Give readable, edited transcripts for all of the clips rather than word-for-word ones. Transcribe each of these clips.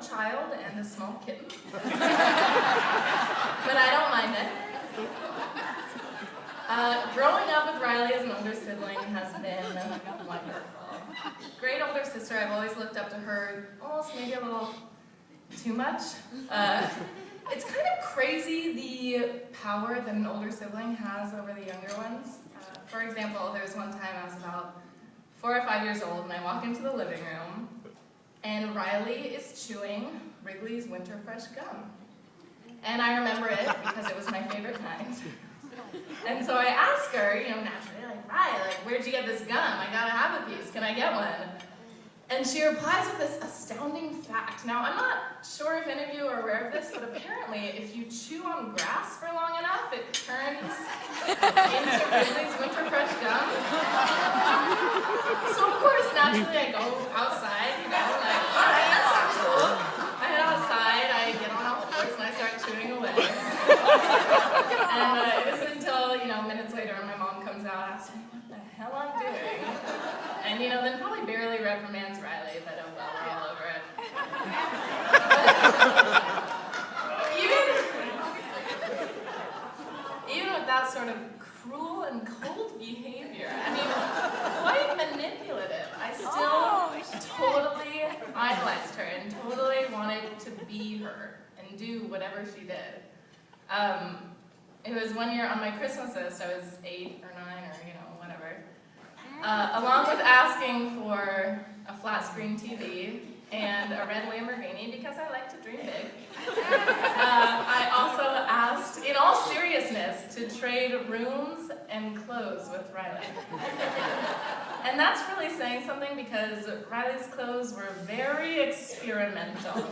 child and a small kitten. But I don't mind it. Growing up with Riley as an older sibling has been wonderful. Great older sister, I've always looked up to her almost maybe a little too much. It's kind of crazy the power that an older sibling has over the younger ones. For example, there was one time I was about 4 or 5 years old and I walk into the living room and Riley is chewing Wrigley's Winter Fresh gum. And I remember it because it was my favorite kind. And so I ask her, naturally, Riley, where'd you get this gum? I gotta have a piece, can I get one? And she replies with this astounding fact. Now, I'm not sure if any of you are aware of this, but apparently if you chew on grass for long enough, it turns into Wrigley's Winter Fresh gum. So of course, naturally, I go outside, all right, that sounds cool. I head outside, I get on all fours, and I start chewing away. And it isn't until, minutes later, my mom comes out asking me what the hell I'm doing. And, then probably barely reprimands Riley, but oh well, we're all over it. Even with that sort of cruel and cold behavior, quite manipulative, I still totally idolized her and totally wanted to be her and do whatever she did. It was one year on my Christmas list, I was 8 or 9 or, whatever. Along with asking for a flat screen TV and a red Lamborghini because I like to dream big, I also asked, in all seriousness, to trade rooms and clothes with Riley. And that's really saying something because Riley's clothes were very experimental.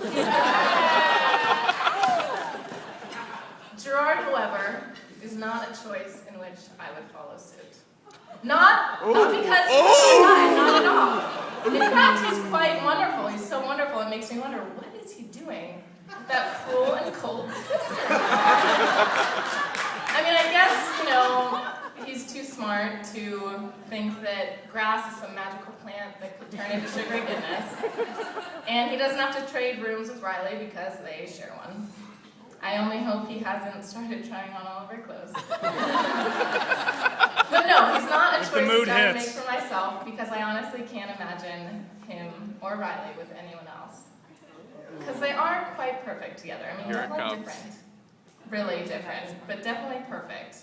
Gerard, however, is not a choice in which I would follow suit. Not because he's a guy, not at all. In fact, he's quite wonderful. He's so wonderful, it makes me wonder, what is he doing with that cruel and cold sister? I guess, he's too smart to think that grass is some magical plant that could turn into sugary goodness. And he doesn't have to trade rooms with Riley because they share one. I only hope he hasn't started trying on all of her clothes. But no, he's not a choice that I make for myself because I honestly can't imagine him or Riley with anyone else. Because they are quite perfect together. Definitely different. Really different, but definitely perfect.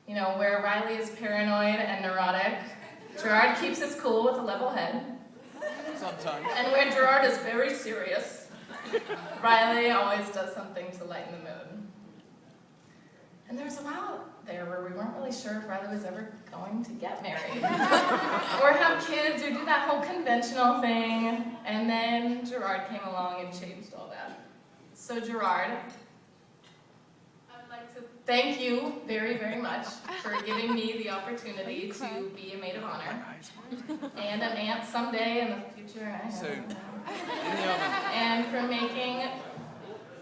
Where Riley is paranoid and neurotic, Gerard keeps his cool with a level head. Sometimes. And where Gerard is very serious, Riley always does something to lighten the mood. And there was a while there where we weren't really sure if Riley was ever going to get married or have kids or do that whole conventional thing. And then Gerard came along and changed all that. So Gerard, I'd like to thank you very, very much for giving me the opportunity to be a maid of honor and an aunt someday in the future. Soon. And for making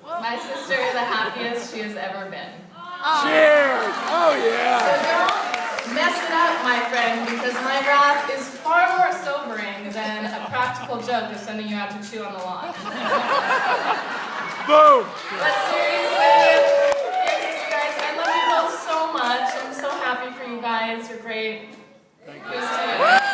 my sister the happiest she has ever been. Cheers! Oh yeah! So don't mess it up, my friend, because my wrath is far more sobering than a practical joke of sending you out to chew on the lawn. Boom! But seriously, thanks to you guys. I love you both so much. I'm so happy for you guys. You're great. Thank you. Here's to you.